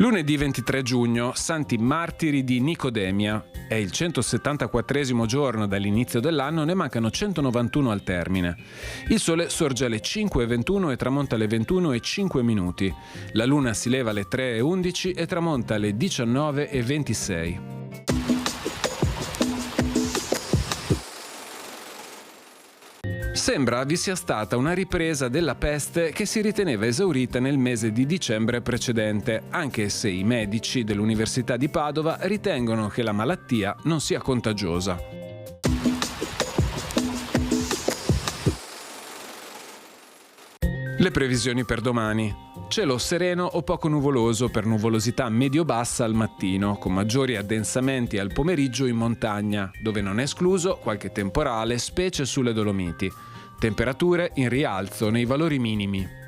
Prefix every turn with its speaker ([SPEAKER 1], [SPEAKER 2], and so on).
[SPEAKER 1] Lunedì 23 giugno, Santi Martiri di Nicodemia. È il 174esimo giorno dall'inizio dell'anno, ne mancano 191 al termine. Il sole sorge alle 5:21 e tramonta alle 21:05. La luna si leva alle 3:11 e tramonta alle 19:26. Sembra vi sia stata una ripresa della peste che si riteneva esaurita nel mese di dicembre precedente, anche se i medici dell'Università di Padova ritengono che la malattia non sia contagiosa. Le previsioni per domani. Cielo sereno o poco nuvoloso per nuvolosità medio-bassa al mattino, con maggiori addensamenti al pomeriggio in montagna, dove non è escluso qualche temporale, specie sulle Dolomiti. Temperature in rialzo nei valori minimi.